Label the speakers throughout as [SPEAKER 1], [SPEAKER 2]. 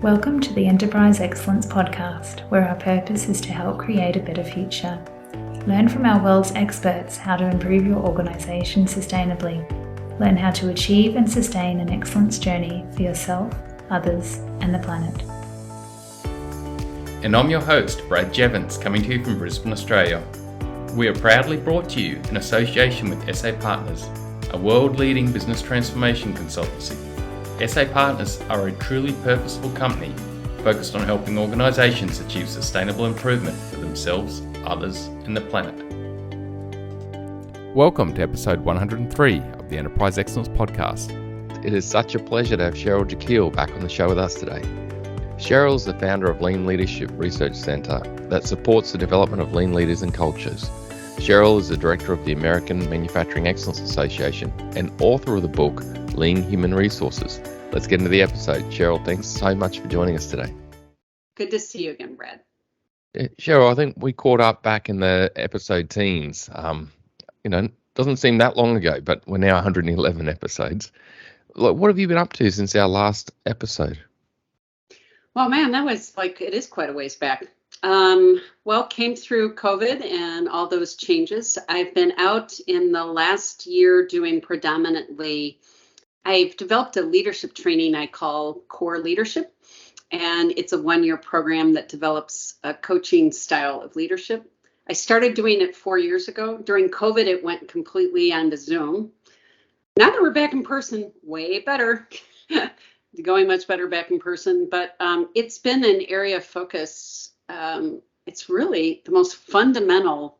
[SPEAKER 1] Welcome to the Enterprise Excellence Podcast, where our purpose is to help create a better future. Learn from our world's experts how to improve your organization sustainably. Learn how to achieve and sustain an excellence journey for yourself, others, and the planet.
[SPEAKER 2] And I'm your host, Brad Jevons, coming to you from Brisbane, Australia. We are proudly brought to you in association with SA Partners, a world-leading business transformation consultancy. SA Partners are a truly purposeful company focused on helping organisations achieve sustainable improvement for themselves, others, and the planet. Welcome to episode 103 of the Enterprise Excellence Podcast.
[SPEAKER 3] It is such a pleasure to have Cheryl Jekiel back on the show with us today. Cheryl is the founder of Lean Leadership Research Centre that supports the development of lean leaders and cultures. Cheryl is the director of the American Manufacturing Excellence Association and author of the book Lean Human Resources. Let's get into the episode. Cheryl, thanks so much for joining us today.
[SPEAKER 4] Good to see you again, Brad.
[SPEAKER 3] Cheryl, I think we caught up back in the episode teens. Doesn't seem that long ago, but we're now 111 episodes. Look, what have you been up to since our last episode?
[SPEAKER 4] Well, man, it is quite a ways back. Came through COVID and all those changes. I've been out in the last year doing I've developed a leadership training I call Core Leadership, and it's a one-year program that develops a coaching style of leadership. I started doing it 4 years ago. During COVID, it went completely onto Zoom. Now that we're back in person, way better. Going much better back in person, but it's been an area of focus. It's really the most fundamental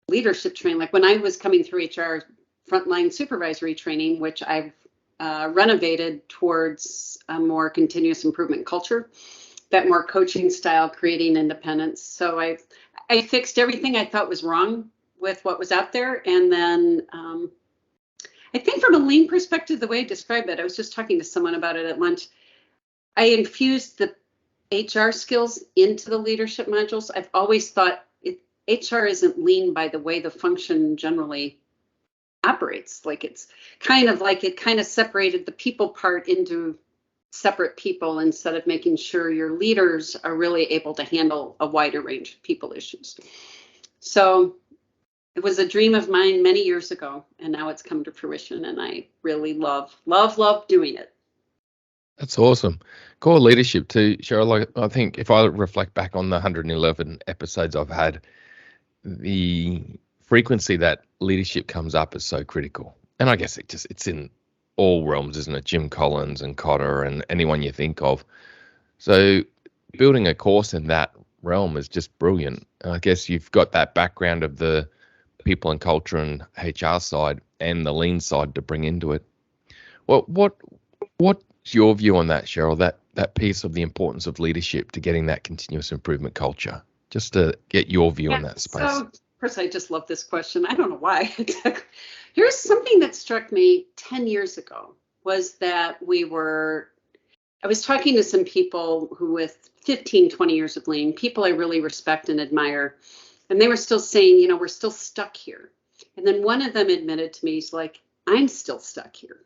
[SPEAKER 4] leadership training. Like when I was coming through HR frontline supervisory training, which I've renovated towards a more continuous improvement culture, that more coaching style, creating independence. So I fixed everything I thought was wrong with what was out there, and then I think from a lean perspective, the way I describe it, I was just talking to someone about it at lunch. I infused the HR skills into the leadership modules. I've always thought HR isn't lean by the way the function generally operates. Like it kind of separated the people part into separate people instead of making sure your leaders are really able to handle a wider range of people issues. So it was a dream of mine many years ago, and now it's come to fruition, and I really love doing it.
[SPEAKER 3] That's awesome. Core leadership too, Cheryl. I think if I reflect back on the 111 episodes I've had, the frequency that leadership comes up is so critical. And I guess it's in all realms, isn't it? Jim Collins and Cotter and anyone you think of. So building a course in that realm is just brilliant. And I guess you've got that background of the people and culture and HR side and the lean side to bring into it. What's your view on that, Cheryl, that piece of the importance of leadership to getting that continuous improvement culture? Just to get your view on that space.
[SPEAKER 4] So, of course, I just love this question. I don't know why. Here's something that struck me 10 years ago was that I was talking to some people who with 15, 20 years of lean, people I really respect and admire. And they were still saying, we're still stuck here. And then one of them admitted to me, he's like, I'm still stuck here.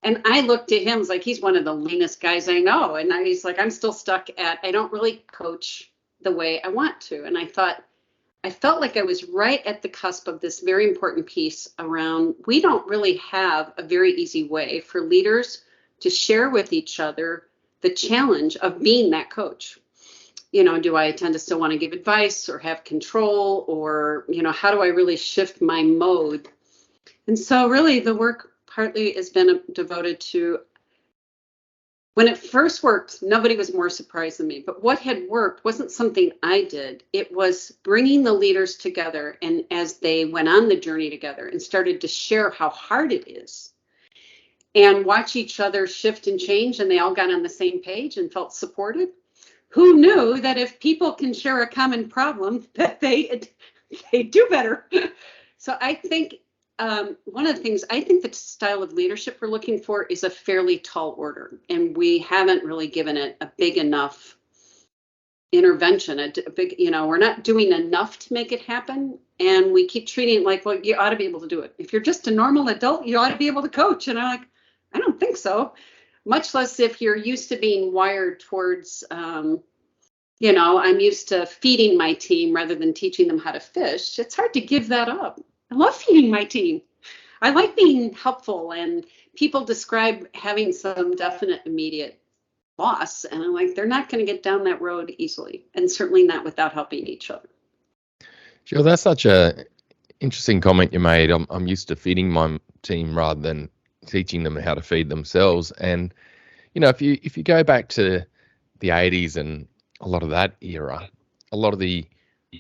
[SPEAKER 4] And I looked at him, was like, he's one of the leanest guys I know. And he's like, I'm still stuck I don't really coach the way I want to. And I felt like I was right at the cusp of this very important piece around, we don't really have a very easy way for leaders to share with each other the challenge of being that coach. Do I tend to still want to give advice or have control, or, how do I really shift my mode? And so really the work partly has been devoted to, when it first worked, nobody was more surprised than me. But what had worked wasn't something I did. It was bringing the leaders together, and as they went on the journey together and started to share how hard it is and watch each other shift and change, and they all got on the same page and felt supported. Who knew that if people can share a common problem, that they do better? So I think one of the things, I think the style of leadership we're looking for is a fairly tall order, and we haven't really given it a big enough intervention. We're not doing enough to make it happen, and we keep treating it like, well, you ought to be able to do it. If you're just a normal adult, you ought to be able to coach. And I'm like, I don't think so. much less if you're used to being wired towards, I'm used to feeding my team rather than teaching them how to fish. It's hard to give that up. I love feeding my team. I like being helpful, and people describe having some definite immediate loss. And I'm like, they're not going to get down that road easily, and certainly not without helping each other.
[SPEAKER 3] Sure, that's such a interesting comment you made. I'm used to feeding my team rather than teaching them how to feed themselves. And if you go back to the 80s and a lot of that era, a lot of the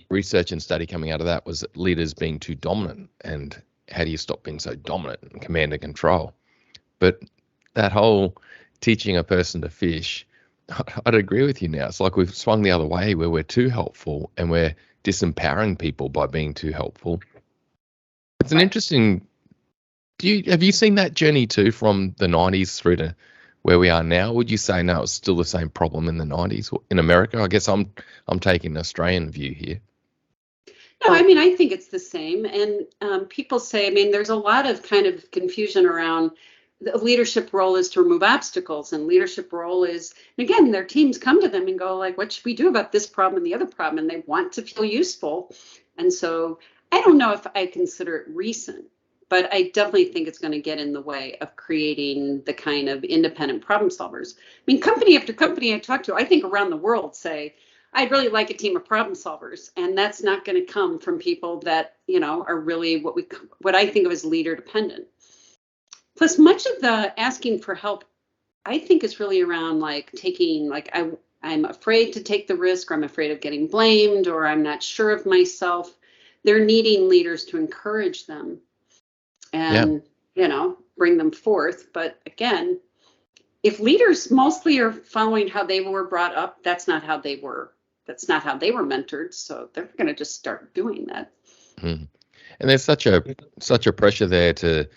[SPEAKER 3] research and study coming out of that was leaders being too dominant, and how do you stop being so dominant and command and control? But that whole teaching a person to fish, I'd agree with you now. It's like we've swung the other way, where we're too helpful and we're disempowering people by being too helpful. It's an interesting. Have you seen that journey too, from the 90s through to where we are now? Would you say no, it's still the same problem in the 90s in America? I guess I'm taking an Australian view here.
[SPEAKER 4] No, I think it's the same. And people say, there's a lot of kind of confusion around the leadership role is to remove obstacles, and leadership role is, and again, their teams come to them and go like, what should we do about this problem and the other problem? And they want to feel useful. And so I don't know if I consider it recent, but I definitely think it's going to get in the way of creating the kind of independent problem solvers. Company after company I talk to, I think around the world, say, I'd really like a team of problem solvers. And that's not going to come from people that, are really what I think of as leader dependent. Plus, much of the asking for help, I think, is really around I'm afraid to take the risk, or I'm afraid of getting blamed, or I'm not sure of myself. They're needing leaders to encourage them and, bring them forth. But again, if leaders mostly are following how they were brought up, that's not how they were. That's not how they were mentored. So they're going to just start doing that.
[SPEAKER 3] Mm. And there's such a pressure there to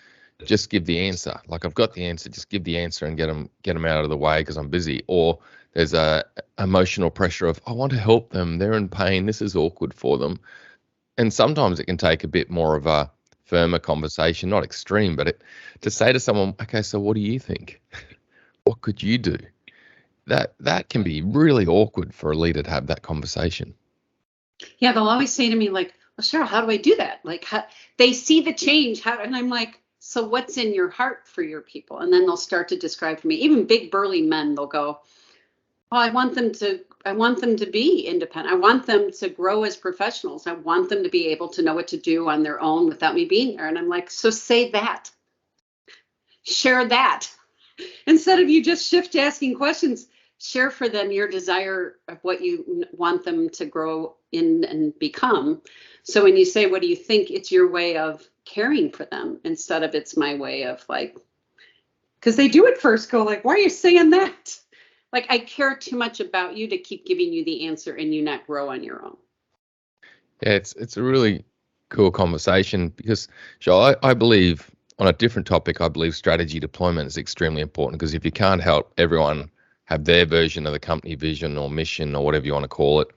[SPEAKER 3] just give the answer. Like, I've got the answer, just give the answer and get them out of the way because I'm busy. Or there's a emotional pressure of, I want to help them. They're in pain. This is awkward for them. And sometimes it can take a bit more of a firmer conversation, not extreme, but to say to someone, okay, so what do you think? What could you do? That can be really awkward for a leader to have that conversation.
[SPEAKER 4] Yeah, they'll always say to me, like, well, Cheryl, how do I do that? Like, they see the change. And I'm like, so what's in your heart for your people? And then they'll start to describe for me, even big burly men, they'll go, well, I want them to be independent. I want them to grow as professionals. I want them to be able to know what to do on their own without me being there. And I'm like, so say that. Share that. Instead of you just shift to asking questions, share for them your desire of what you want them to grow in and become. So when you say, what do you think? It's your way of caring for them instead of it's my way of like, because they do at first go like, why are you saying that? Like, I care too much about you to keep giving you the answer and you not grow on your own.
[SPEAKER 3] Yeah, it's a really cool conversation because, Cheryl, I believe on a different topic, I believe strategy deployment is extremely important, because if you can't help everyone have their version of the company vision or mission or whatever you want to call it,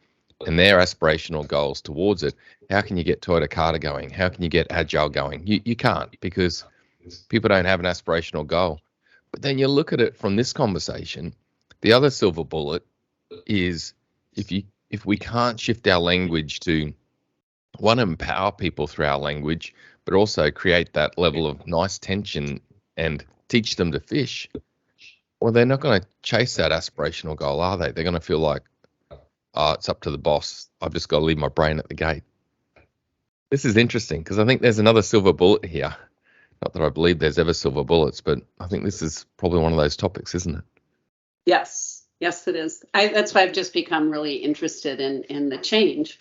[SPEAKER 3] and their aspirational goals towards it, how can you get Toyota Carter going? How can you get Agile going? You can't, because people don't have an aspirational goal. But then you look at it from this conversation, the other silver bullet is if we can't shift our language to, one, empower people through our language, but also create that level of nice tension and teach them to fish, well, they're not going to chase that aspirational goal, are they? They're going to feel like, oh, it's up to the boss. I've just got to leave my brain at the gate. This is interesting because I think there's another silver bullet here. Not that I believe there's ever silver bullets, but I think this is probably one of those topics, isn't it?
[SPEAKER 4] Yes, it is. That's why I've just become really interested in the change.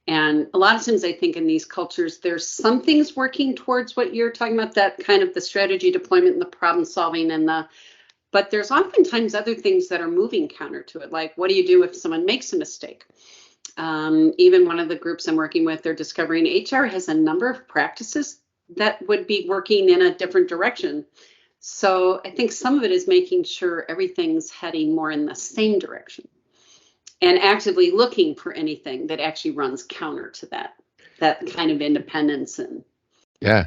[SPEAKER 4] And a lot of times I think in these cultures, there's some things working towards what you're talking about, that kind of the strategy deployment and the problem solving but there's oftentimes other things that are moving counter to it. Like, what do you do if someone makes a mistake? Even one of the groups I'm working with, they're discovering HR has a number of practices that would be working in a different direction. So I think some of it is making sure everything's heading more in the same direction and actively looking for anything that actually runs counter to that kind of independence. And
[SPEAKER 3] yeah.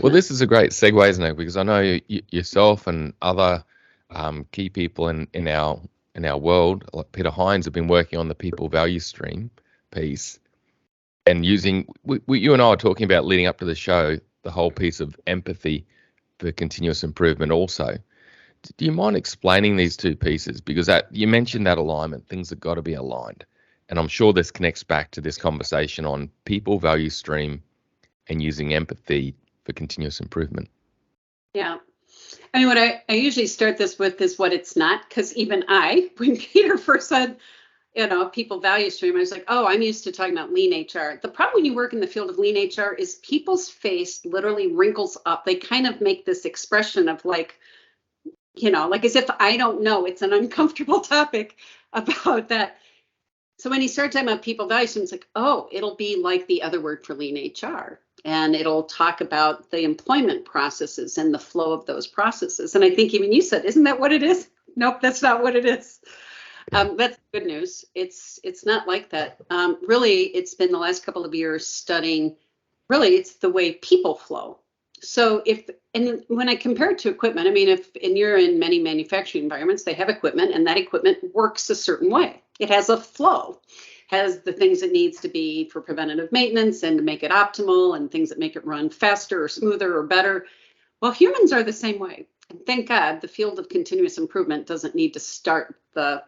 [SPEAKER 3] Well, this is a great segue, isn't it? Because I know yourself and other key people in our world, like Peter Hines, have been working on the people value stream piece, and using you and I were talking about leading up to the show, the whole piece of empathy for continuous improvement also. Do you mind explaining these two pieces? Because you mentioned that alignment, things have got to be aligned. And I'm sure this connects back to this conversation on people value stream and using empathy for continuous improvement.
[SPEAKER 4] Yeah. I mean, what I usually start this with is what it's not, because even when Peter first said, people value stream, I was like, oh, I'm used to talking about lean HR. The problem when you work in the field of lean HR is people's face literally wrinkles up. They kind of make this expression of like as if I don't know. It's an uncomfortable topic about that. So when he started talking about people value stream, it's like, oh, it'll be like the other word for lean HR. And it'll talk about the employment processes and the flow of those processes. And I think even you said, isn't that what it is? Nope, that's not what it is. That's good news. It's not like that. Really, it's been the last couple of years studying, really, it's the way people flow. So when I compare it to equipment, I mean, and you're in many manufacturing environments, they have equipment and that equipment works a certain way. It has a flow, has the things it needs to be for preventative maintenance and to make it optimal and things that make it run faster or smoother or better. Well, humans are the same way. And thank God the field of continuous improvement doesn't need to start the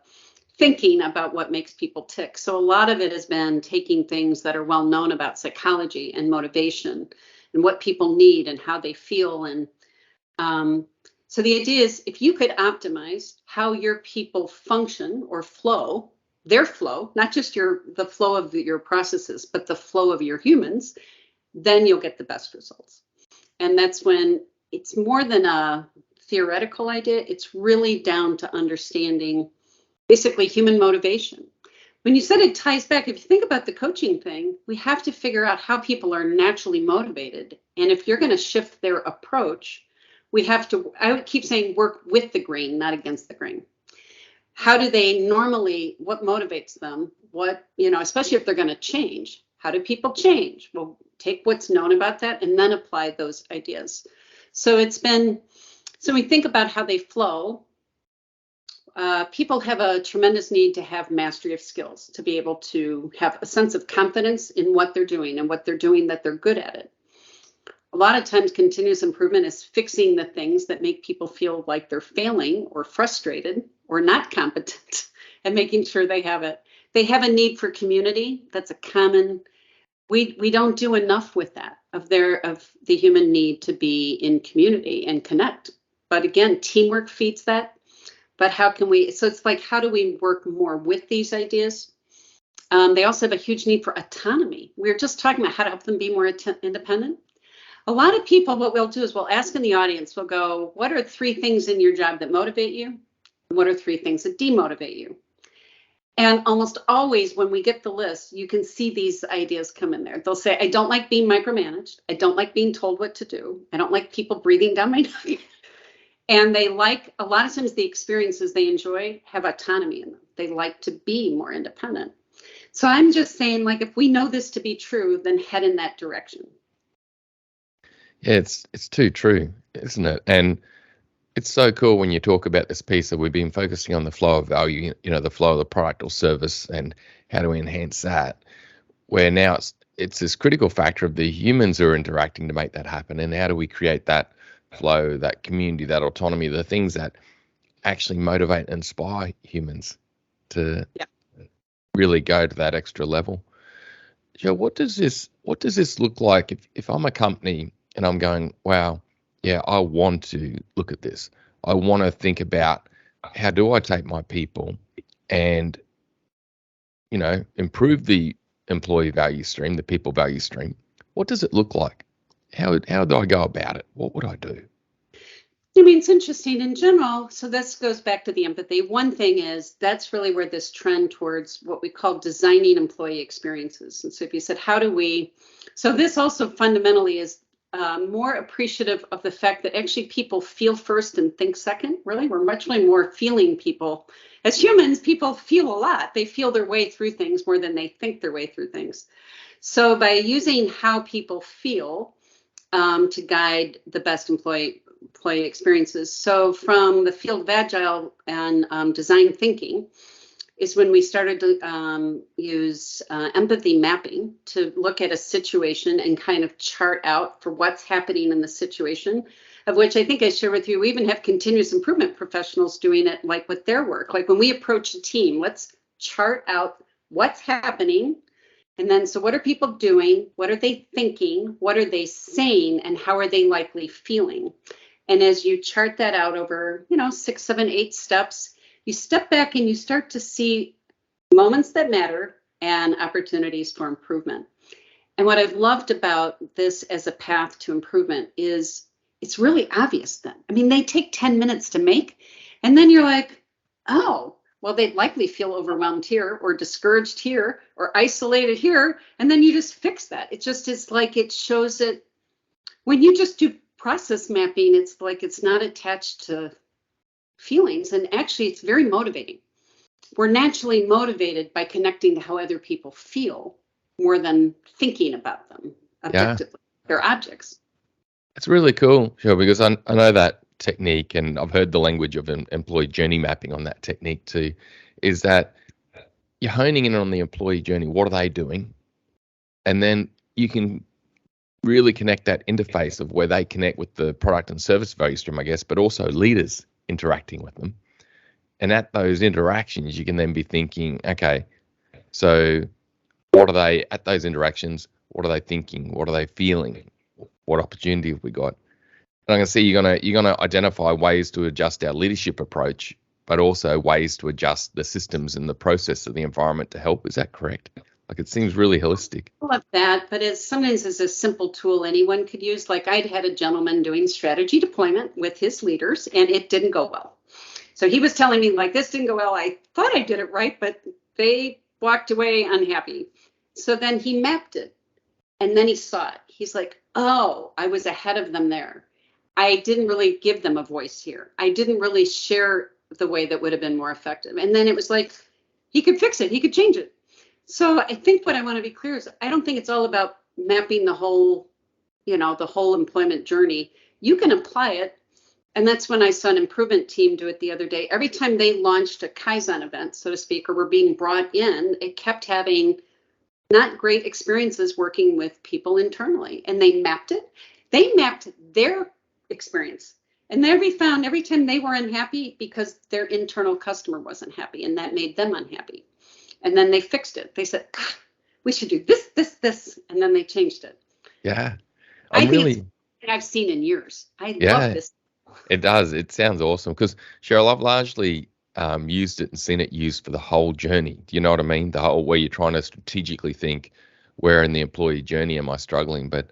[SPEAKER 4] thinking about what makes people tick. So a lot of it has been taking things that are well known about psychology and motivation and what people need and how they feel. And so the idea is if you could optimize how your people function or flow, their flow, not just the flow of your processes, but the flow of your humans, then you'll get the best results. And that's when it's more than a theoretical idea. It's really down to understanding basically human motivation. When you said it ties back, if you think about the coaching thing, we have to figure out how people are naturally motivated. And if you're going to shift their approach, we have to, I would keep saying, work with the grain, not against the grain. How do they normally, what motivates them? What, especially if they're going to change, how do people change? Well, take what's known about that and then apply those ideas. So we think about how they flow. People have a tremendous need to have mastery of skills, to be able to have a sense of confidence in what they're doing and what they're doing that they're good at it. A lot of times continuous improvement is fixing the things that make people feel like they're failing or frustrated or not competent and making sure they have it. They have a need for community. That's a common, we don't do enough with that, of the human need to be in community and connect. But again, teamwork feeds that. But how can we, so it's like, how do we work more with these ideas? They also have a huge need for autonomy. We were just talking about how to help them be more independent. A lot of people, what we'll do is we'll ask in the audience, we'll go, what are 3 things in your job that motivate you? What are 3 things that demotivate you? And almost always when we get the list, you can see these ideas come in there. They'll say, I don't like being micromanaged. I don't like being told what to do. I don't like people breathing down my neck. And they like, a lot of times the experiences they enjoy have autonomy in them. They like to be more independent. So I'm just saying, like, if we know this to be true, then head in that direction.
[SPEAKER 3] Yeah, it's too true, isn't it? And it's so cool when you talk about this piece that we've been focusing on the flow of value, the flow of the product or service and how do we enhance that, where now it's this critical factor of the humans who are interacting to make that happen. And how do we create that flow, that community, that autonomy, the things that actually motivate and inspire humans to really go to that extra level. Joe, what does this look like if I'm a company and I'm going, wow, yeah, I want to look at this. I want to think about how do I take my people and, improve the employee value stream, the people value stream. What does it look like? How do I go about it? What would I do?
[SPEAKER 4] I mean, it's interesting in general. So this goes back to the empathy. One thing is that's really where this trend towards what we call designing employee experiences. And so if you said, so this also fundamentally is more appreciative of the fact that actually people feel first and think second. Really, we're much more feeling people. As humans, people feel a lot. They feel their way through things more than they think their way through things. So by using how people feel to guide the best employee employee experiences. So from the field of agile and design thinking is when we started to use empathy mapping to look at a situation and kind of chart out for what's happening in the situation, of which I think I shared with you. We even have continuous improvement professionals doing it like with their work. Like when we approach a team, let's chart out what's happening. And then, so what are people doing? What are they thinking? What are they saying? And how are they likely feeling? And as you chart that out over, 6, 7, 8 steps, you step back and you start to see moments that matter and opportunities for improvement. And what I've loved about this as a path to improvement is it's really obvious then. I mean, they take 10 minutes to make, and then you're like, oh, well, they'd likely feel overwhelmed here or discouraged here or isolated here. And then you just fix that. It just is like it shows it. When you just do process mapping, it's like it's not attached to feelings. And actually, it's very motivating. We're naturally motivated by connecting to how other people feel more than thinking about them objectively. Yeah. They're objects.
[SPEAKER 3] It's really cool, Cheryl, because I know that technique, and I've heard the language of an employee journey mapping on that technique too, is that you're honing in on the employee journey. What are they doing? And then you can really connect that interface of where they connect with the product and service value stream, I guess, but also leaders interacting with them. And at those interactions, you can then be thinking, okay, so what are they at those interactions? What are they thinking? What are they feeling? What opportunity have we got? And I'm going to see you're going to identify ways to adjust our leadership approach, but also ways to adjust the systems and the process of the environment to help. Is that correct? Like, it seems really holistic.
[SPEAKER 4] I love that, but sometimes it's a simple tool anyone could use. Like I'd had a gentleman doing strategy deployment with his leaders, and it didn't go well. So he was telling me, like, this didn't go well. I thought I did it right, but they walked away unhappy. So then he mapped it, and then he saw it. He's like, oh, I was ahead of them there. I didn't really give them a voice here. I didn't really share the way that would have been more effective. And then it was like, he could fix it. He could change it. So I think what I want to be clear is I don't think it's all about mapping the whole employment journey. You can apply it. And that's when I saw an improvement team do it the other day. Every time they launched a Kaizen event, so to speak, or were being brought in, it kept having not great experiences working with people internally. And they mapped it. They mapped their experience. And they found every time they were unhappy because their internal customer wasn't happy, and that made them unhappy. And then they fixed it. They said, we should do this, this, this. And then they changed it.
[SPEAKER 3] Yeah.
[SPEAKER 4] I think it's something I've seen in years. I love this.
[SPEAKER 3] It does. It sounds awesome because, Cheryl, I've largely used it and seen it used for the whole journey. Do you know what I mean? The whole, where you're trying to strategically think, where in the employee journey am I struggling? But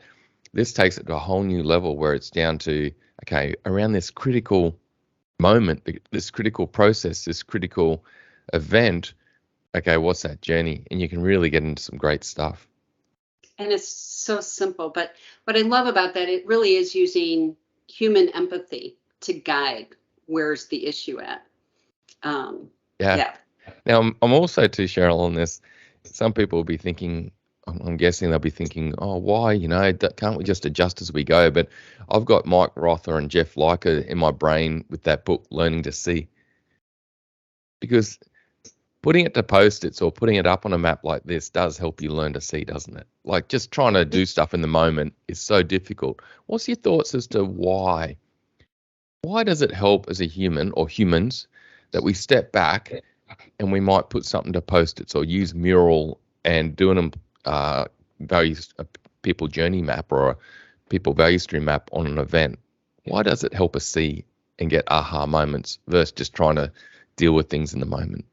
[SPEAKER 3] this takes it to a whole new level where it's down to, okay, around this critical moment, this critical process, this critical event, okay, what's that journey? And you can really get into some great stuff.
[SPEAKER 4] And it's so simple. But what I love about that, it really is using human empathy to guide where's the issue at.
[SPEAKER 3] Yeah. Now, I'm also too, Cheryl, on this. Some people will be thinking, I'm guessing they'll be thinking, oh, why? Can't we just adjust as we go? But I've got Mike Rother and Jeff Leiker in my brain with that book, Learning to See. Because putting it to Post-its or putting it up on a map like this does help you learn to see, doesn't it? Like, just trying to do stuff in the moment is so difficult. What's your thoughts as to why? Why does it help as a human or humans that we step back and we might put something to Post-its or use Mural and doing a people journey map or a people value stream map on an event? Why does it help us see and get aha moments versus just trying to deal with things in the moment?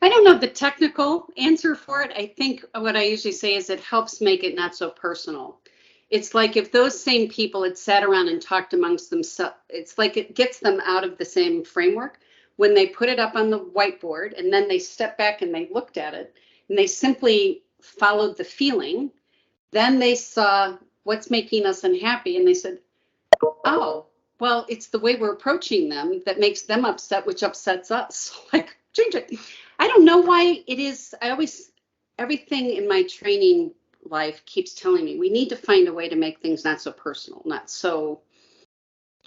[SPEAKER 4] I don't know the technical answer for it. I think what I usually say is it helps make it not so personal. It's like if those same people had sat around and talked amongst themselves, it's like it gets them out of the same framework. When they put it up on the whiteboard and then they stepped back and they looked at it and they simply followed the feeling, then they saw what's making us unhappy and they said, oh, well, it's the way we're approaching them that makes them upset, which upsets us. Like, change it. I don't know why it is. Everything in my training life keeps telling me we need to find a way to make things not so personal, not so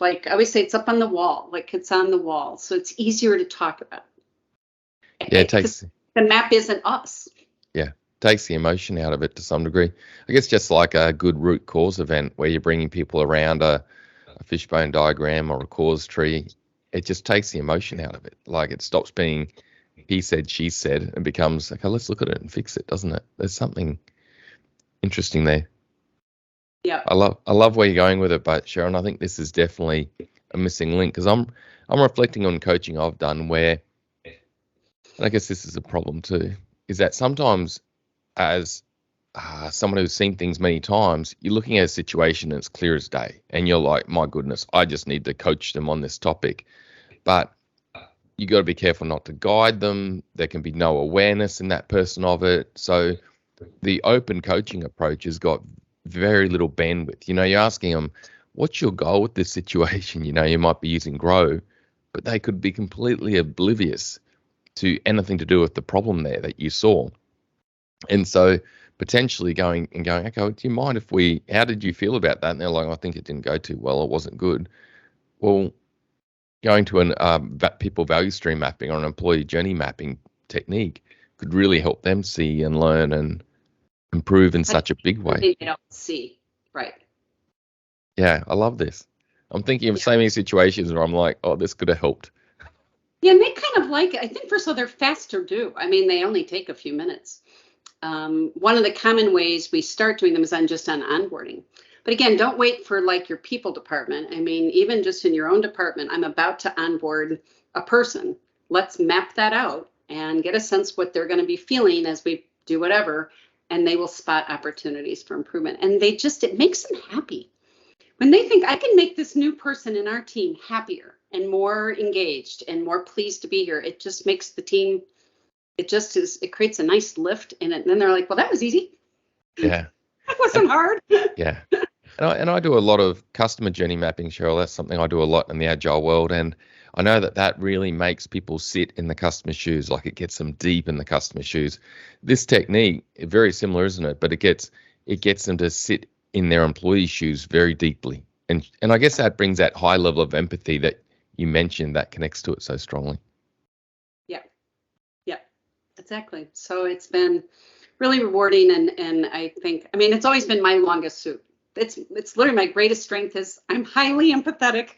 [SPEAKER 4] Like I always say, it's up on the wall, like it's on the wall. So it's easier to talk about.
[SPEAKER 3] Yeah, it takes
[SPEAKER 4] the map isn't us.
[SPEAKER 3] Yeah, takes the emotion out of it to some degree. I guess just like a good root cause event where you're bringing people around a fishbone diagram or a cause tree, it just takes the emotion out of it. Like it stops being he said, she said, and becomes, okay, let's look at it and fix it, doesn't it? There's something interesting there.
[SPEAKER 4] Yeah.
[SPEAKER 3] I love where you're going with it, but Sharon, I think this is definitely a missing link because I'm reflecting on coaching I've done where, and I guess this is a problem too, is that sometimes as someone who's seen things many times, you're looking at a situation and it's clear as day, and you're like, my goodness, I just need to coach them on this topic. But you got to be careful not to guide them. There can be no awareness in that person of it. So the open coaching approach has got very little bandwidth. You're asking them, what's your goal with this situation? You might be using grow, but they could be completely oblivious to anything to do with the problem there that you saw. And so potentially going, okay, do you mind if how did you feel about that? And they're like, I think it didn't go too well. It wasn't good. Well, going to an people value stream mapping or an employee journey mapping technique could really help them see and learn and improve in such a big way.
[SPEAKER 4] They don't see, right?
[SPEAKER 3] Yeah, I love this. I'm thinking of so many situations where I'm like, oh, this could have helped.
[SPEAKER 4] Yeah, and they kind of like it. I think first of all, they're fast to do. I mean, they only take a few minutes. One of the common ways we start doing them is on onboarding. But again, don't wait for like your people department. I mean, even just in your own department, I'm about to onboard a person. Let's map that out and get a sense what they're going to be feeling as we do whatever, and they will spot opportunities for improvement. And it makes them happy. When they think I can make this new person in our team happier and more engaged and more pleased to be here, it just makes the team, it creates a nice lift in it. And then they're like, well, that was easy.
[SPEAKER 3] Yeah.
[SPEAKER 4] That wasn't hard.
[SPEAKER 3] Yeah. And I do a lot of customer journey mapping, Cheryl. That's something I do a lot in the agile world. And I know that really makes people sit in the customer's shoes, like it gets them deep in the customer's shoes. This technique, very similar, isn't it? But it gets them to sit in their employees' shoes very deeply. And I guess that brings that high level of empathy that you mentioned that connects to it so strongly.
[SPEAKER 4] Yeah, exactly. So it's been really rewarding. And I think, it's always been my longest suit. It's literally my greatest strength is I'm highly empathetic.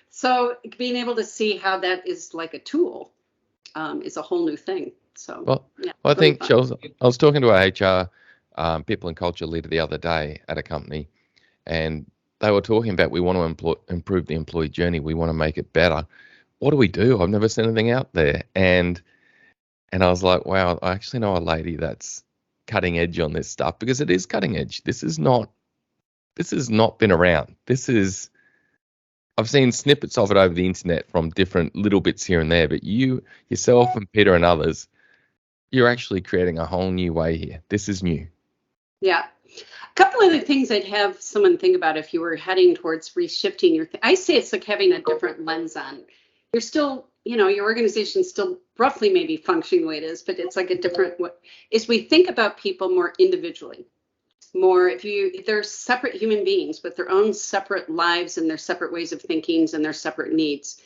[SPEAKER 4] So being able to see how that is like a tool is a whole new thing. So
[SPEAKER 3] I think, Cheryl, I was talking to our HR people and culture leader the other day at a company, and they were talking about we want to improve the employee journey. We want to make it better. What do we do? I've never seen anything out there. And I was like, wow, I actually know a lady that's cutting edge on this stuff because it is cutting edge. This has not been around. I've seen snippets of it over the internet from different little bits here and there, but you, yourself and Peter and others, you're actually creating a whole new way here. This is new.
[SPEAKER 4] Yeah. A couple of the things I'd have someone think about if you were heading towards reshifting your I say it's like having a different lens on. You're still, your organization's still roughly maybe functioning the way it is, but it's like a different way. Is we think about people more individually. More if they're separate human beings with their own separate lives and their separate ways of thinking and their separate needs.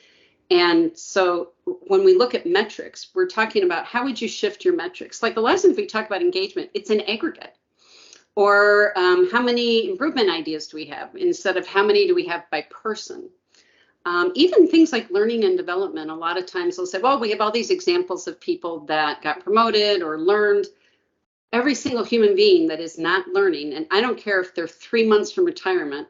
[SPEAKER 4] And so when we look at metrics, we're talking about how would you shift your metrics? Like the lessons we talk about engagement, it's an aggregate. Or how many improvement ideas do we have instead of how many do we have by person? Even things like learning and development, a lot of times they'll say, well, we have all these examples of people that got promoted or learned. Every single human being that is not learning, and I don't care if they're 3 months from retirement,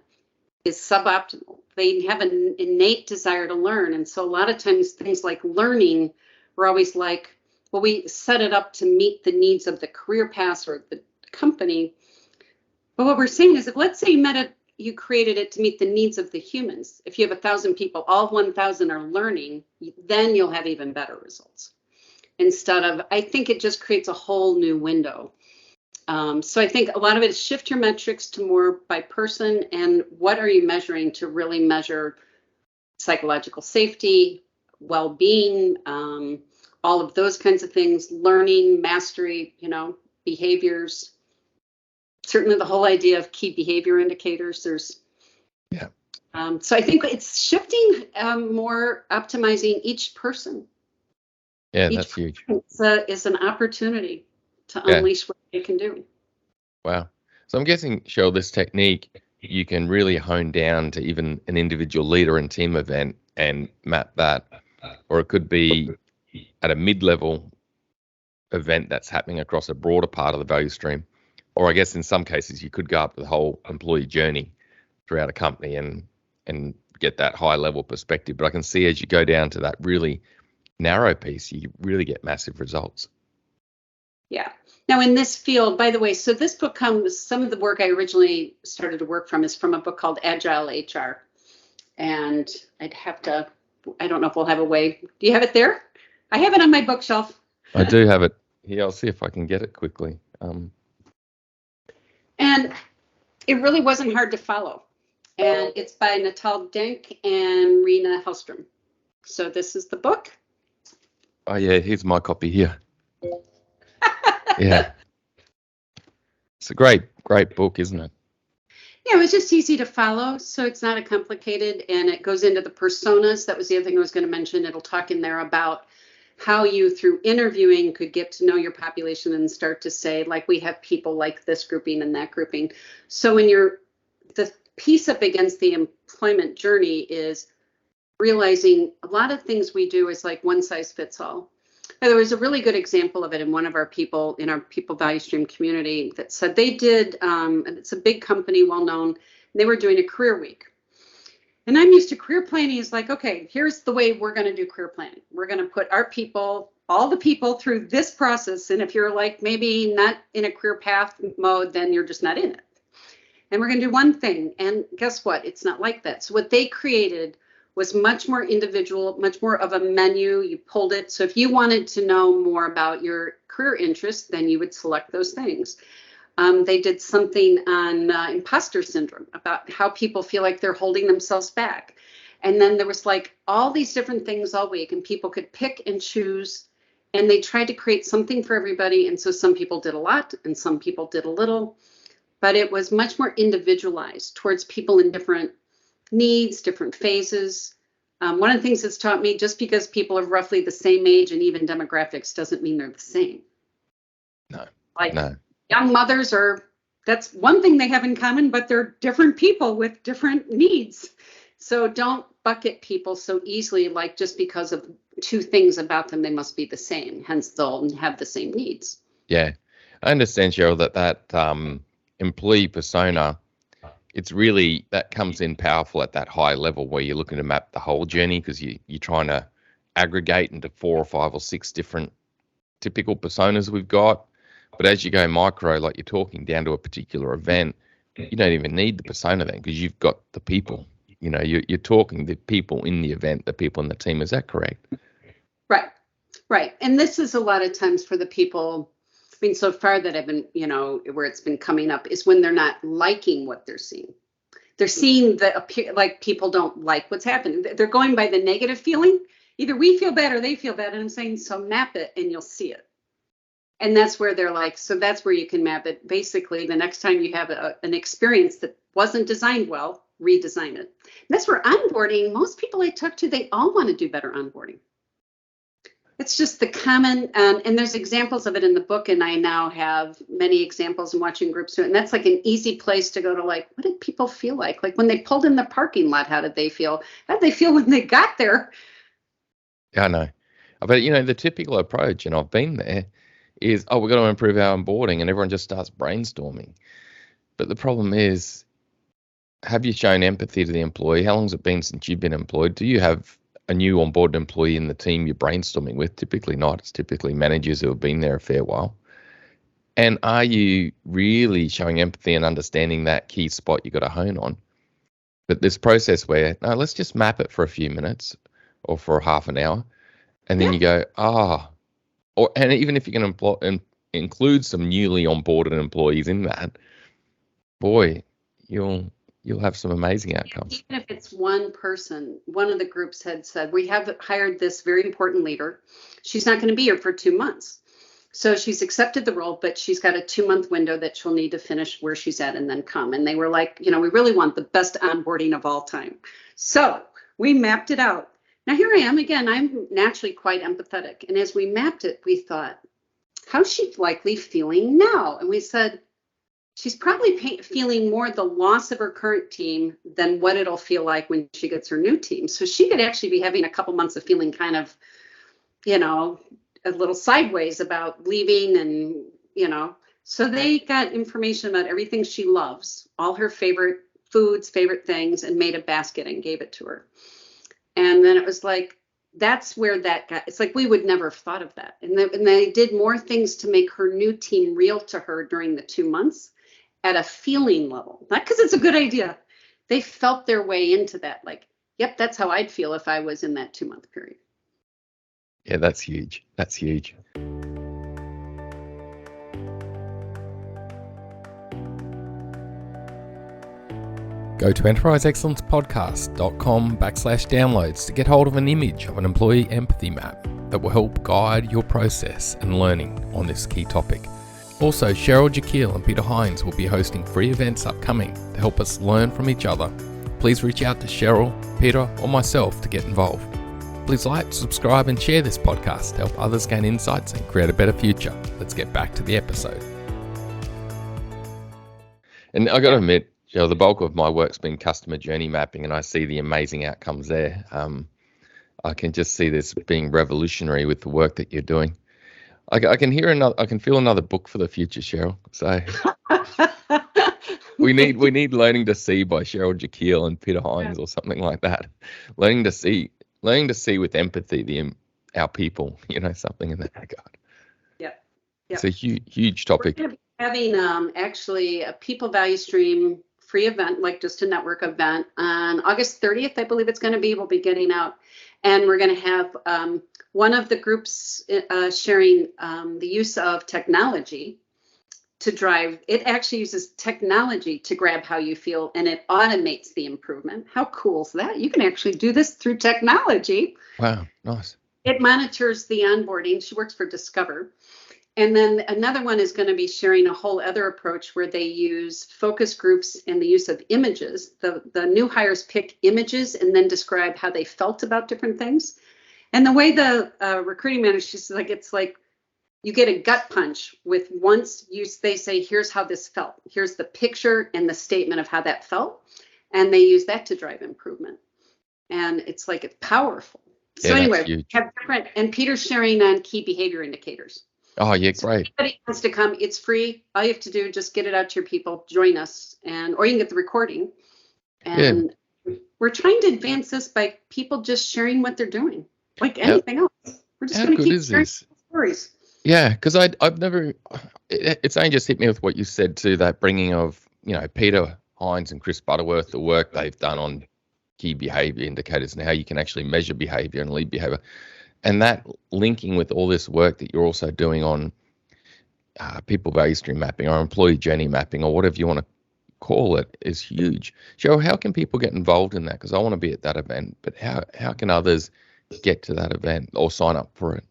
[SPEAKER 4] is suboptimal. They have an innate desire to learn. And so a lot of times things like learning, we're always like, well, we set it up to meet the needs of the career path or the company. But what we're saying is, if let's say you created it to meet the needs of the humans. If you have 1,000 people, all 1,000 are learning, then you'll have even better results. Instead of, I think it just creates a whole new window. So I think a lot of it is shift your metrics to more by person and what are you measuring to really measure psychological safety, well-being, all of those kinds of things, learning, mastery, behaviors. Certainly the whole idea of key behavior indicators, So I think it's shifting, more optimizing each person.
[SPEAKER 3] Yeah,
[SPEAKER 4] Each
[SPEAKER 3] that's huge.
[SPEAKER 4] is an opportunity to
[SPEAKER 3] Yeah.
[SPEAKER 4] unleash what they can do.
[SPEAKER 3] Wow. So I'm guessing, Cheryl, this technique you can really hone down to even an individual leader and team event and map that. Or it could be at a mid-level event that's happening across a broader part of the value stream. Or I guess in some cases you could go up the whole employee journey throughout a company and get that high level perspective. But I can see as you go down to that really narrow piece, you really get massive results.
[SPEAKER 4] Yeah. Now in this field, by the way, so this book some of the work I originally started to work from is from a book called Agile HR. And I don't know if we'll have a way. Do you have it there? I have it on my bookshelf.
[SPEAKER 3] I do have it here. I'll see if I can get it quickly.
[SPEAKER 4] And it really wasn't hard to follow. And it's by Natal Denk and Rena Hellstrom. So this is the book.
[SPEAKER 3] Oh yeah, here's my copy here. Yeah. It's a great book, isn't it?
[SPEAKER 4] Yeah, it was just easy to follow. So it's not a complicated, and it goes into the personas. That was the other thing I was going to mention. It'll talk in there about how you, through interviewing, could get to know your population and start to say, like, we have people like this grouping and that grouping. So when the piece up against the employment journey is realizing a lot of things we do is like one size fits all. There was a really good example of it in one of our people in our people value stream community that said they did, and it's a big company, well known, and they were doing a career week. And I'm used to career planning is like, okay, here's the way we're going to do career planning. We're going to put our people, all the people through this process. And if you're like maybe not in a career path mode, then you're just not in it. And we're going to do one thing. And guess what? It's not like that. So what they created was much more individual, much more of a menu. You pulled it. So if you wanted to know more about your career interests, then you would select those things. They did something on imposter syndrome, about how people feel like they're holding themselves back. And then there was like all these different things all week, and people could pick and choose, and they tried to create something for everybody. And so some people did a lot and some people did a little, but it was much more individualized towards people in different needs, different phases. One of the things it's taught me, just because people are roughly the same age and even demographics doesn't mean they're the same.
[SPEAKER 3] No.
[SPEAKER 4] Young mothers that's one thing they have in common, but they're different people with different needs. So don't bucket people so easily, like just because of two things about them, they must be the same. Hence, they'll have the same needs.
[SPEAKER 3] Yeah. I understand, Cheryl, that employee persona, it's really, that comes in powerful at that high level where you're looking to map the whole journey, because you're trying to aggregate into 4 or 5 or 6 different typical personas we've got. But as you go micro, like you're talking down to a particular event, you don't even need the persona then, because you've got the people. You know, you're talking the people in the event, the people in the team. Is that correct?
[SPEAKER 4] Right. And this is a lot of times for the people, I mean, so far that I've been, where it's been coming up is when they're not liking what they're seeing. They're seeing like people don't like what's happening. They're going by the negative feeling. Either we feel bad or they feel bad. And I'm saying, so map it and you'll see it. And that's where they're like, so that's where you can map it. Basically, the next time you have an experience that wasn't designed well, redesign it. And that's where onboarding, most people I talk to, they all want to do better onboarding. It's just the common, and there's examples of it in the book, and I now have many examples in watching groups do it. And that's like an easy place to go to, like, what did people feel like? Like when they pulled in the parking lot, how did they feel? How did they feel when they got there?
[SPEAKER 3] Yeah, I know. But, the typical approach, and I've been there, is, we've got to improve our onboarding, and everyone just starts brainstorming. But the problem is, have you shown empathy to the employee? How long has it been since you've been employed? Do you have a new onboarded employee in the team you're brainstorming with? Typically not. It's typically managers who have been there a fair while. And are you really showing empathy and understanding that key spot you got to hone on? But this process where, no, let's just map it for a few minutes or for half an hour, and then you go, and even if you can include some newly onboarded employees in that, boy, you'll have some amazing outcomes.
[SPEAKER 4] Even if it's one person, one of the groups had said, we have hired this very important leader. She's not going to be here for 2 months. So she's accepted the role, but she's got a 2-month window that she'll need to finish where she's at and then come. And they were like, we really want the best onboarding of all time. So we mapped it out. Now here I am again, I'm naturally quite empathetic. And as we mapped it, we thought, how's she likely feeling now? And we said, she's probably feeling more the loss of her current team than what it'll feel like when she gets her new team. So she could actually be having a couple months of feeling kind of, a little sideways about leaving and, so they got information about everything she loves, all her favorite foods, favorite things, and made a basket and gave it to her. And then it was like, that's where that got, it's like we would never have thought of that. And they did more things to make her new team real to her during the 2 months at a feeling level, not because it's a good idea. They felt their way into that. Like, yep, that's how I'd feel if I was in that 2-month period.
[SPEAKER 3] Yeah, that's huge. That's huge.
[SPEAKER 2] Go to enterpriseexcellencepodcast.com/downloads to get hold of an image of an employee empathy map that will help guide your process and learning on this key topic. Also, Cheryl Jekiel and Peter Hines will be hosting free events upcoming to help us learn from each other. Please reach out to Cheryl, Peter, or myself to get involved. Please like, subscribe, and share this podcast to help others gain insights and create a better future. Let's get back to the episode.
[SPEAKER 3] And I got to admit, Joe, the bulk of my work's been customer journey mapping, and I see the amazing outcomes there. I can just see this being revolutionary with the work that you're doing. I can feel another book for the future, Cheryl. So we need Learning to See by Cheryl Jekiel and Peter Hines or something like that. Learning to see with empathy our people, something in that regard.
[SPEAKER 4] Yep.
[SPEAKER 3] It's a huge topic.
[SPEAKER 4] We're going to be having actually a people value stream free event, like just a network event on August 30th, I believe it's going to be. We'll be getting out, and we're going to have one of the groups sharing the use of technology to drive. It actually uses technology to grab how you feel, and it automates the improvement. How cool is that? You can actually do this through technology.
[SPEAKER 3] Wow, nice.
[SPEAKER 4] It monitors the onboarding. She works for Discover. And then another one is going to be sharing a whole other approach where they use focus groups and the use of images. The new hires pick images and then describe how they felt about different things. And the way the recruiting manager, she's like, it's like you get a gut punch with they say, here's how this felt. Here's the picture and the statement of how that felt. And they use that to drive improvement. And it's like, it's powerful. So anyway, we have different, and Peter's sharing on key behavior indicators.
[SPEAKER 3] Oh, yeah,
[SPEAKER 4] So
[SPEAKER 3] great.
[SPEAKER 4] if anybody wants to come, it's free. All you have to do, just get it out to your people, join us, or you can get the recording. And we're trying to advance this by people just sharing what they're doing, like anything else. We're just going to keep sharing stories.
[SPEAKER 3] Yeah, because I've never, it's only just hit me with what you said too, that bringing of, Peter Hines and Chris Butterworth, the work they've done on key behavior indicators and how you can actually measure behavior and lead behavior. And that linking with all this work that you're also doing on people value stream mapping or employee journey mapping or whatever you want to call it is huge. Cheryl, how can people get involved in that? Because I want to be at that event, but how can others get to that event or sign up for it?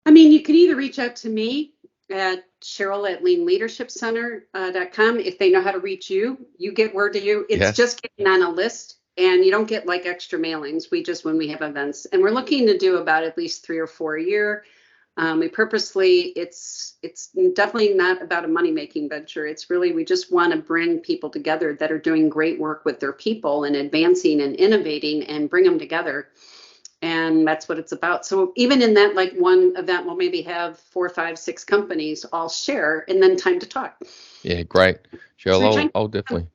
[SPEAKER 4] I mean, you can either reach out to me at Cheryl@leanleadershipcenter.com. If they know how to reach you, you get word to you. It's just getting on a list. And you don't get like extra mailings. When we have events, and we're looking to do about at least 3 or 4 a year. We purposely, it's definitely not about a money-making venture. It's really, we just want to bring people together that are doing great work with their people and advancing and innovating and bring them together. And that's what it's about. So even in that, like one event, we'll maybe have 4, 5, 6 companies all share and then time to talk.
[SPEAKER 3] Yeah, great. Cheryl, I'll definitely.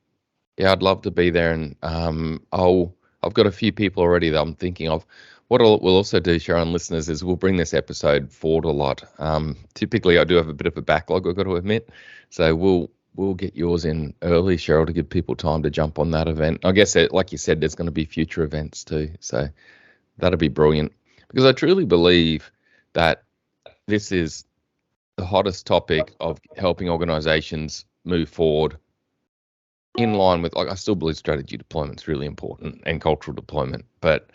[SPEAKER 3] Yeah, I'd love to be there, and I've got a few people already that I'm thinking of. What we'll also do, Sharon, listeners, is we'll bring this episode forward a lot. Typically, I do have a bit of a backlog, I've got to admit, so we'll get yours in early, Cheryl, to give people time to jump on that event. I guess, like you said, there's going to be future events too, so that'll be brilliant. Because I truly believe that this is the hottest topic of helping organisations move forward in line with, I still believe strategy deployment is really important and cultural deployment, but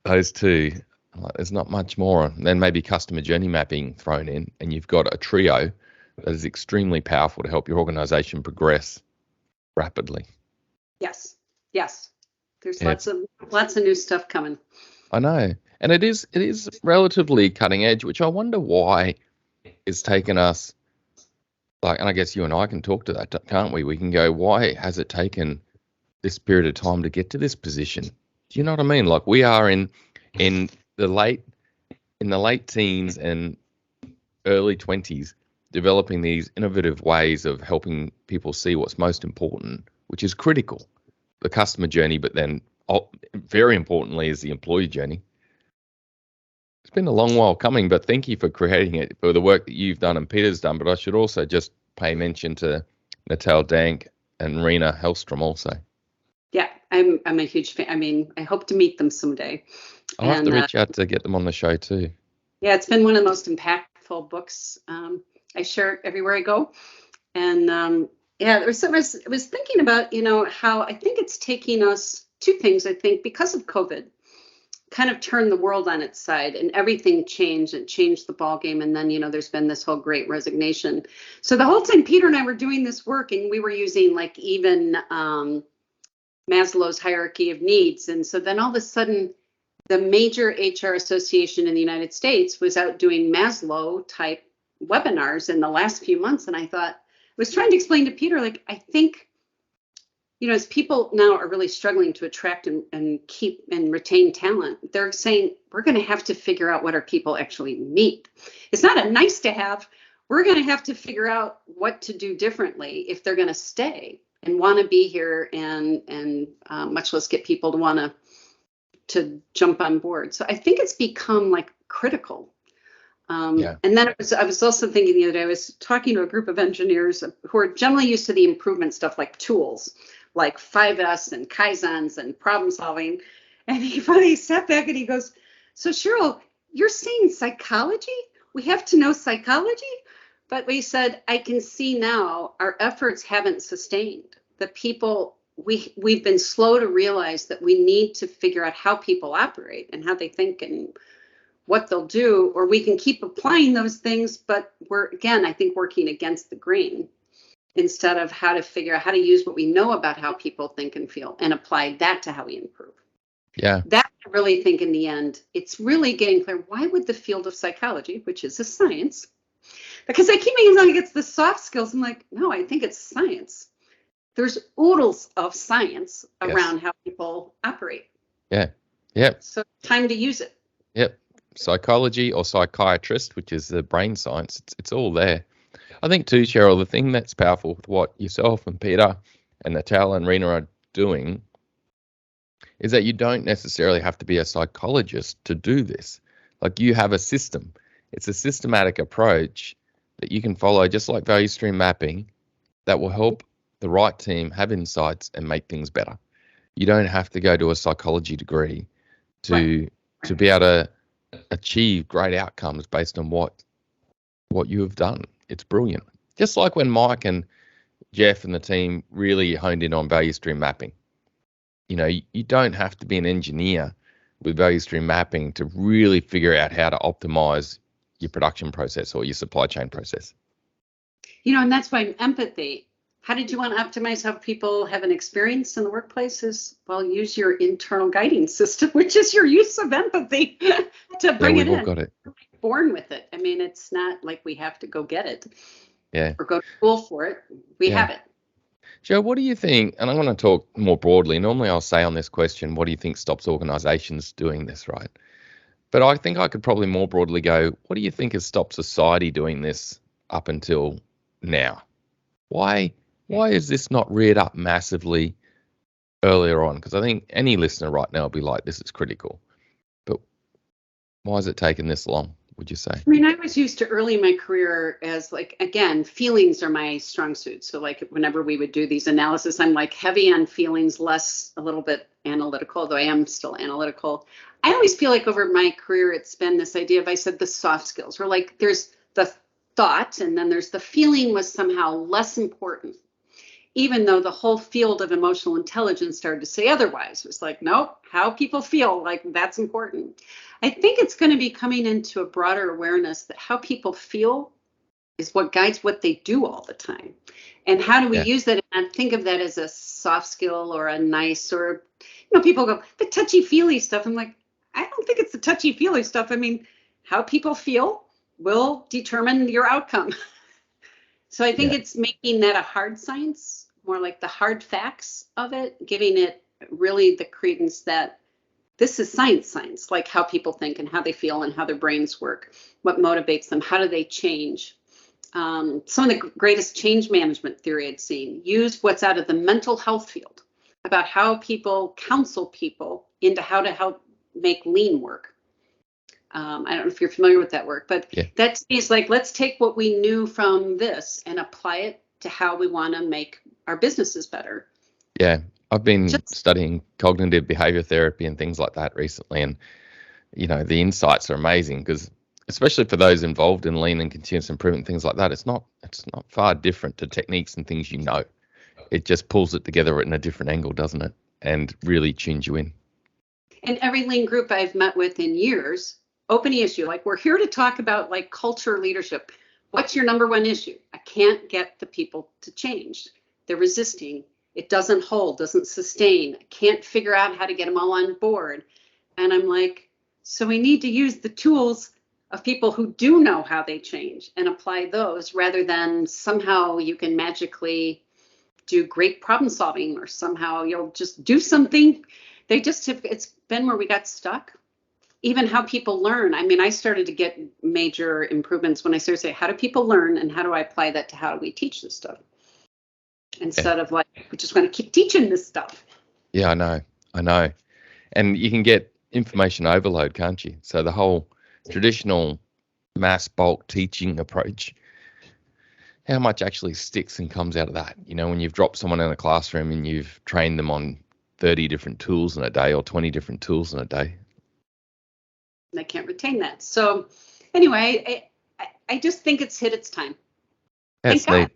[SPEAKER 3] those two Like, there's not much more. And then maybe customer journey mapping thrown in, and you've got a trio that is extremely powerful to help your organization progress rapidly.
[SPEAKER 4] Yes. Yes. There's
[SPEAKER 3] Yeah.
[SPEAKER 4] lots of new stuff coming.
[SPEAKER 3] I know. And it is relatively cutting edge, which I wonder why it's taken us, like, and I guess you and I can talk to that, can't we? We can go, why has it taken this period of time to get to this position? Do you know what I mean? Like, we are in the late teens and early 20s developing these innovative ways of helping people see what's most important, which is critical, the customer journey, but then very importantly is the employee journey. It's been a long while coming, but thank you for creating it, for the work that you've done and Peter's done. But I should also just pay mention to Natal Dank and Rena Hellstrom also.
[SPEAKER 4] Yeah, I'm a huge fan. I mean, I hope to meet them someday.
[SPEAKER 3] I'll have to reach out to get them on the show too.
[SPEAKER 4] Yeah, it's been one of the most impactful books. I share it everywhere I go. And yeah, I was thinking about, how I think it's taking us two things. I think because of COVID, kind of turned the world on its side and everything changed. It changed the ball game. And then, there's been this whole great resignation. So the whole time Peter and I were doing this work, and we were using like even Maslow's hierarchy of needs. And so then all of a sudden, the major HR association in the United States was out doing Maslow type webinars in the last few months. And I was trying to explain to Peter, like, I think, as people now are really struggling to attract and keep and retain talent, they're saying we're going to have to figure out what our people actually need. It's not a nice to have. We're going to have to figure out what to do differently if they're going to stay and want to be here, and much less get people to want to jump on board. So I think it's become like critical. And then I was also thinking the other day, I was talking to a group of engineers who are generally used to the improvement stuff like tools, like 5S and Kaizens and problem solving. And he finally sat back and he goes, so Cheryl, you're saying psychology? We have to know psychology? But we said, I can see now our efforts haven't sustained. The people, we've been slow to realize that we need to figure out how people operate and how they think and what they'll do, or we can keep applying those things, but we're, again, I think working against the grain instead of how to figure out how to use what we know about how people think and feel and apply that to how we improve.
[SPEAKER 3] Yeah.
[SPEAKER 4] That I really think in the end, it's really getting clear. Why would the field of psychology, which is a science, because I keep making it sound like it's the soft skills. I'm like, no, I think it's science. There's oodles of science around how people operate.
[SPEAKER 3] Yeah. Yep.
[SPEAKER 4] So time to use it.
[SPEAKER 3] Yep. Psychology or psychiatrist, which is the brain science, it's all there. I think too, Cheryl, the thing that's powerful with what yourself and Peter and Natal and Rena are doing is that you don't necessarily have to be a psychologist to do this. Like, you have a system. It's a systematic approach that you can follow, just like value stream mapping, that will help the right team have insights and make things better. You don't have to go to a psychology degree to be able to achieve great outcomes based on what you have done. It's brilliant. Just like when Mike and Jeff and the team really honed in on value stream mapping. You don't have to be an engineer with value stream mapping to really figure out how to optimize your production process or your supply chain process.
[SPEAKER 4] And that's why empathy. How did you want to optimize how people have an experience in the workplace? Well, use your internal guiding system, which is your use of empathy to bring it in.
[SPEAKER 3] Got it.
[SPEAKER 4] We're born with it. I mean, it's not like we have to go get it.
[SPEAKER 3] Yeah.
[SPEAKER 4] Or go to school for it. We have it.
[SPEAKER 3] Joe, what do you think? And I'm going to talk more broadly. Normally I'll say on this question, what do you think stops organizations doing this, right? But I think I could probably more broadly go, what do you think has stopped society doing this up until now? Why is this not reared up massively earlier on? Because I think any listener right now will be like, this is critical. But why has it taken this long, would you say?
[SPEAKER 4] I mean, I was used to early in my career as like, again, feelings are my strong suit. So like whenever we would do these analysis, I'm like heavy on feelings, less a little bit analytical, although I am still analytical. I always feel like over my career, it's been this idea of, I said, the soft skills, where like there's the thought and then there's the feeling was somehow less important. even though the whole field of emotional intelligence started to say otherwise. It was like, nope, how people feel, like that's important. I think it's going to be coming into a broader awareness that how people feel is what guides what they do all the time. And how do we use that and think of that as a soft skill or a nice, or, people go, the touchy-feely stuff. I'm like, I don't think it's the touchy-feely stuff. I mean, how people feel will determine your outcome. So I think it's making that a hard science, more like the hard facts of it, giving it really the credence that this is science, like how people think and how they feel and how their brains work, what motivates them, how do they change. Some of the greatest change management theory I'd seen use what's out of the mental health field about how people counsel people into how to help make lean work. I don't know if you're familiar with that work, but that is like, let's take what we knew from this and apply it to how we want to make our businesses better.
[SPEAKER 3] Yeah, I've been studying cognitive behavior therapy and things like that recently. And, the insights are amazing because especially for those involved in lean and continuous improvement, things like that, it's not far different to techniques and things It just pulls it together in a different angle, doesn't it? And really tunes you in.
[SPEAKER 4] And every lean group I've met with in years, open issue, like we're here to talk about like culture leadership. What's your number one issue? I can't get the people to change. They're resisting. It doesn't hold, doesn't sustain. I can't figure out how to get them all on board. And I'm like, so we need to use the tools of people who do know how they change and apply those rather than somehow you can magically do great problem solving or somehow you'll just do something. They just have, it's been where we got stuck. Even how people learn. I mean, I started to get major improvements when I started to say, how do people learn and how do I apply that to how do we teach this stuff? Instead of like, we just want to keep teaching this stuff.
[SPEAKER 3] Yeah, I know. And you can get information overload, can't you? So the whole traditional mass bulk teaching approach, how much actually sticks and comes out of that? When you've dropped someone in a classroom and you've trained them on 30 different tools in a day or 20 different tools in a day.
[SPEAKER 4] They can't retain that. So anyway, I just think it's hit its time.
[SPEAKER 3] That's neat.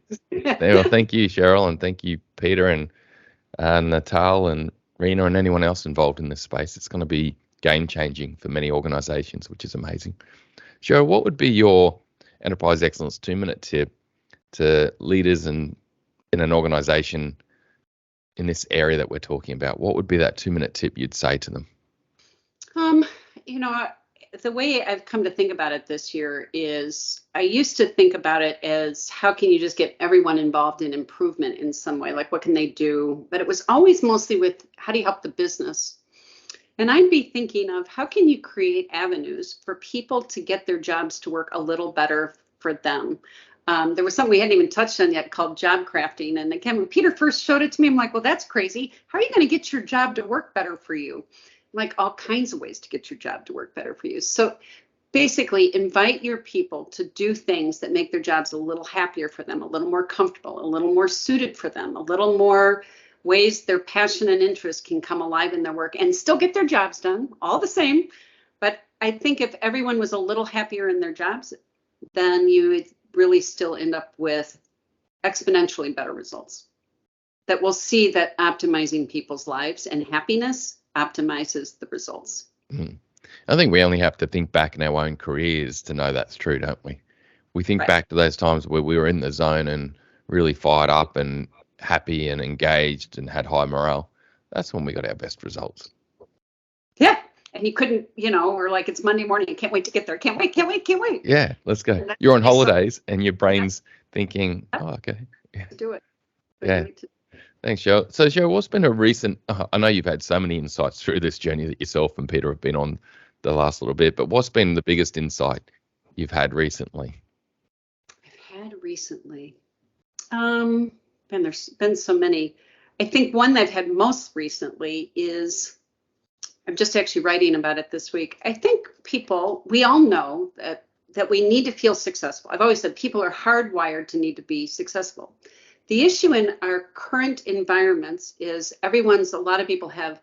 [SPEAKER 3] Well, thank you, Cheryl, and thank you, Peter, and Natal, and Rena, and anyone else involved in this space. It's going to be game-changing for many organizations, which is amazing. Cheryl, what would be your Enterprise Excellence 2-minute tip to leaders in an organization in this area that we're talking about? What would be that 2-minute tip you'd say to them?
[SPEAKER 4] The way I've come to think about it this year is I used to think about it as how can you just get everyone involved in improvement in some way, like what can they do? But it was always mostly with how do you help the business? And I'd be thinking of how can you create avenues for people to get their jobs to work a little better for them? There was something we hadn't even touched on yet called job crafting. And again, when Peter first showed it to me, I'm like, well, that's crazy. How are you going to get your job to work better for you? Like all kinds of ways to get your job to work better for you. So basically invite your people to do things that make their jobs a little happier for them, a little more comfortable, a little more suited for them, a little more ways their passion and interest can come alive in their work and still get their jobs done, all the same. But I think if everyone was a little happier in their jobs, then you would really still end up with exponentially better results. That we'll see that optimizing people's lives and happiness optimizes the results.
[SPEAKER 3] I think we only have to think back in our own careers to know that's true, don't we? We think back to those times where we were in the zone and really fired up and happy and engaged and had high morale. That's when we got our best results.
[SPEAKER 4] Yeah. And you couldn't, we're like, it's Monday morning. I can't wait to get there. Can't wait.
[SPEAKER 3] Yeah, let's go. You're on holidays and your brain's thinking, oh, okay. Yeah.
[SPEAKER 4] Do it.
[SPEAKER 3] Yeah. Thanks, Cheryl. So, Cheryl, what's been a recent, I know you've had so many insights through this journey that yourself and Peter have been on the last little bit, but what's been the biggest insight you've had recently?
[SPEAKER 4] And there's been so many. I think one that I've had most recently is, I'm just actually writing about it this week. I think we all know that we need to feel successful. I've always said people are hardwired to need to be successful. The issue in our current environments is a lot of people have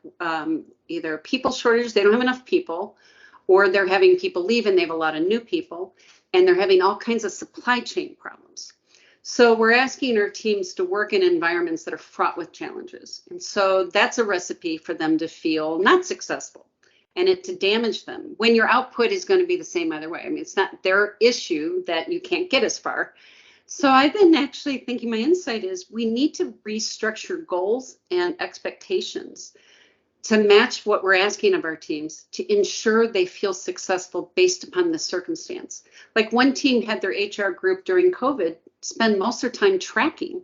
[SPEAKER 4] either people shortage, they don't have enough people, or they're having people leave and they have a lot of new people, and they're having all kinds of supply chain problems. So we're asking our teams to work in environments that are fraught with challenges. And so that's a recipe for them to feel not successful and it to damage them when your output is going to be the same either way. I mean, it's not their issue that you can't get as far. So I've been actually thinking, my insight is we need to restructure goals and expectations to match what we're asking of our teams to ensure they feel successful based upon the circumstance. Like one team had their HR group during COVID spend most of their time tracking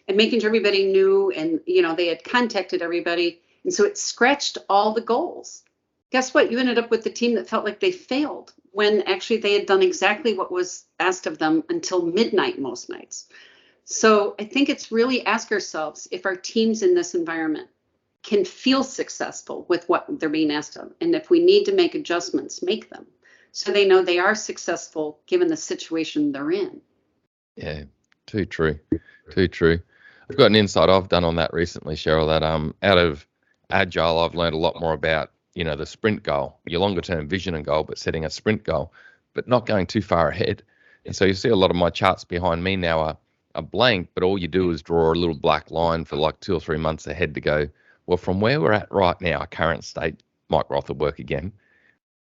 [SPEAKER 4] and making sure everybody knew, and they had contacted everybody. And so it scratched all the goals. Guess what? You ended up with the team that felt like they failed when actually they had done exactly what was asked of them until midnight most nights. So I think it's really ask ourselves if our teams in this environment can feel successful with what they're being asked of. And if we need to make adjustments, make them so they know they are successful given the situation they're in.
[SPEAKER 3] Yeah, too true. Too true. I've got an insight I've done on that recently, Cheryl, that out of Agile, I've learned a lot more about, the sprint goal, your longer term vision and goal, but setting a sprint goal, but not going too far ahead. And so you see a lot of my charts behind me now are blank, but all you do is draw a little black line for like 2 or 3 months ahead to go, well, from where we're at right now, our current state, Mike Roth will work again.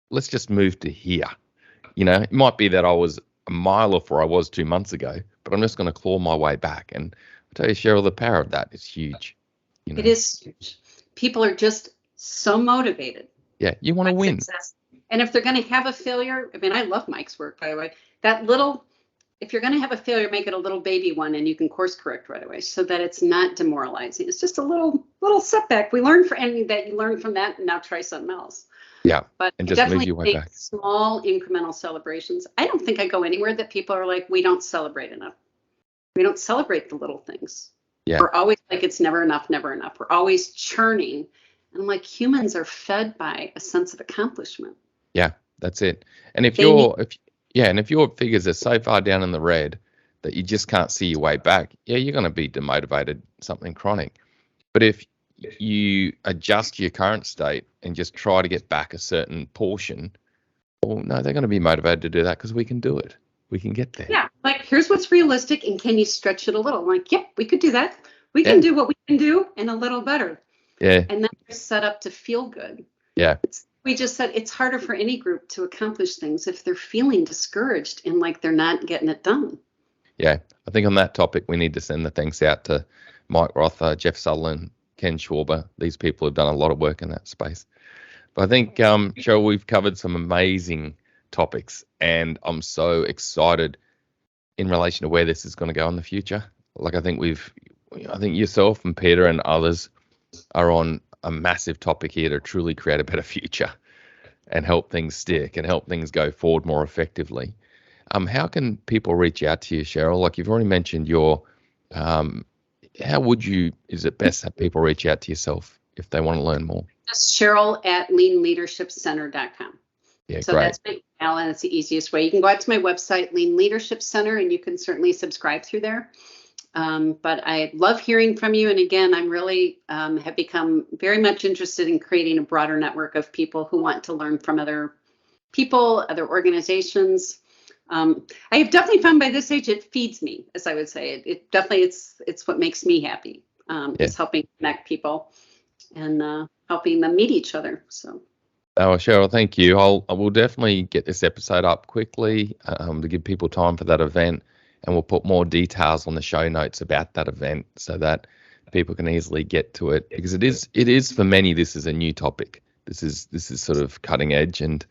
[SPEAKER 3] Let's just move to here. It might be that I was a mile off where I was 2 months ago, but I'm just going to claw my way back. And I tell you, Cheryl, the power of that is huge.
[SPEAKER 4] It is huge. People are just so motivated.
[SPEAKER 3] Yeah, you want to win.
[SPEAKER 4] Success. And if they're going to have a failure, I mean, I love Mike's work, by the way. If you're going to have a failure, make it a little baby one, and you can course correct right away so that it's not demoralizing. It's just a little setback. We learn you learn from that, and now try something else.
[SPEAKER 3] Yeah,
[SPEAKER 4] but
[SPEAKER 3] and just
[SPEAKER 4] definitely
[SPEAKER 3] move your way back.
[SPEAKER 4] Small incremental celebrations. I don't think I go anywhere that people are like, we don't celebrate enough. We don't celebrate the little things.
[SPEAKER 3] Yeah.
[SPEAKER 4] We're always like, it's never enough, never enough. We're always churning. And I'm like, humans are fed by a sense of accomplishment.
[SPEAKER 3] Yeah, that's it. And if your figures are so far down in the red that you just can't see your way back, you're going to be demotivated, something chronic. But if you adjust your current state and just try to get back a certain portion, well, no, they're going to be motivated to do that because we can do it. We can get there.
[SPEAKER 4] Yeah, like here's what's realistic, and can you stretch it a little? I'm like, yep, we could do that. We can do what we can do and a little better.
[SPEAKER 3] Yeah.
[SPEAKER 4] And then we're set up to feel good.
[SPEAKER 3] Yeah.
[SPEAKER 4] We just said it's harder for any group to accomplish things if they're feeling discouraged and like they're not getting it done.
[SPEAKER 3] Yeah, I think on that topic, we need to send the thanks out to Mike Roth, Jeff Sutherland, Ken Schwarber. These people have done a lot of work in that space. But I think, Cheryl, we've covered some amazing topics, and I'm so excited in relation to where this is going to go in the future. Like I think yourself and Peter and others are on a massive topic here to truly create a better future and help things stick and help things go forward more effectively. How can people reach out to you, Cheryl? Like you've already mentioned is it best that people reach out to yourself if they want to learn more?
[SPEAKER 4] Just Cheryl at leanleadershipcenter.com.
[SPEAKER 3] Yeah,
[SPEAKER 4] so
[SPEAKER 3] great.
[SPEAKER 4] That's my email, and it's the easiest way. You can go out to my website, Lean Leadership Center, and you can certainly subscribe through there. But I love hearing from you. And again, I'm really have become very much interested in creating a broader network of people who want to learn from other people, other organizations. I have definitely found by this age, it feeds me, as I would say. It definitely, it's what makes me happy. It's helping connect people and helping them meet each other. So.
[SPEAKER 3] Oh, Cheryl, thank you. I will definitely get this episode up quickly to give people time for that event. And we'll put more details on the show notes about that event so that people can easily get to it, because it is for many, this is a new topic. This is sort of cutting edge, and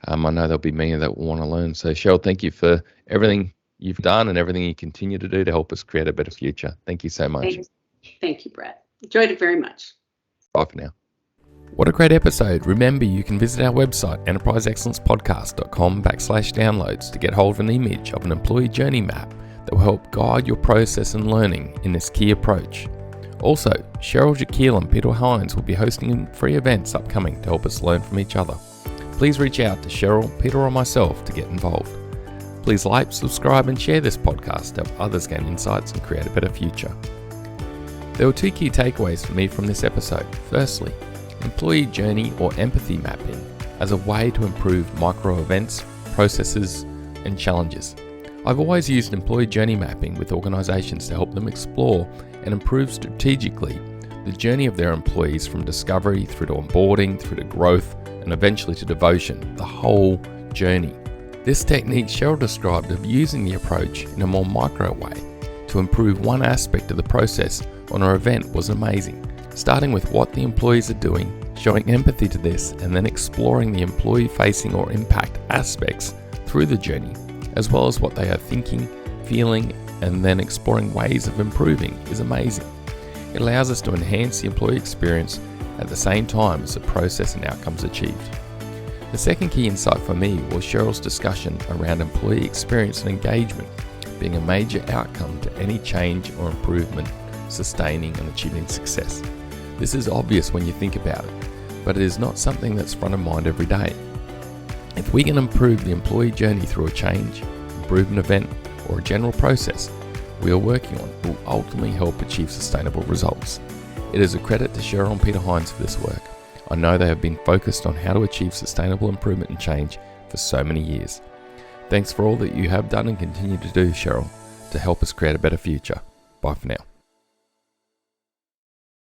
[SPEAKER 3] I know there'll be many that will want to learn. So Cheryl, thank you for everything you've done and everything you continue to do to help us create a better future. Thank you so much.
[SPEAKER 4] Thank you, Brett. Enjoyed it very much.
[SPEAKER 3] Bye for now. What a great episode. Remember, you can visit our website, enterpriseexcellencepodcast.com/downloads to get hold of an image of an employee journey map that will help guide your process and learning in this key approach. Also, Cheryl Jekiel and Peter Hines will be hosting free events upcoming to help us learn from each other. Please reach out to Cheryl, Peter, or myself to get involved. Please like, subscribe, and share this podcast to help others gain insights and create a better future. There were 2 key takeaways for me from this episode. Firstly, employee journey or empathy mapping as a way to improve micro events, processes, and challenges. I've always used employee journey mapping with organisations to help them explore and improve strategically the journey of their employees from discovery through to onboarding, through to growth, and eventually to devotion, the whole journey. This technique Cheryl described of using the approach in a more micro way to improve one aspect of the process on her event was amazing. Starting with what the employees are doing, showing empathy to this, and then exploring the employee-facing or impact aspects through the journey, as well as what they are thinking, feeling, and then exploring ways of improving is amazing. It allows us to enhance the employee experience at the same time as the process and outcomes achieved. The second key insight for me was Cheryl's discussion around employee experience and engagement being a major outcome to any change or improvement, sustaining and achieving success. This is obvious when you think about it, but it is not something that's front of mind every day. If we can improve the employee journey through a change, improvement event, or a general process we are working on, will ultimately help achieve sustainable results. It is a credit to Cheryl and Peter Hines for this work. I know they have been focused on how to achieve sustainable improvement and change for so many years. Thanks for all that you have done and continue to do, Cheryl, to help us create a better future. Bye for now.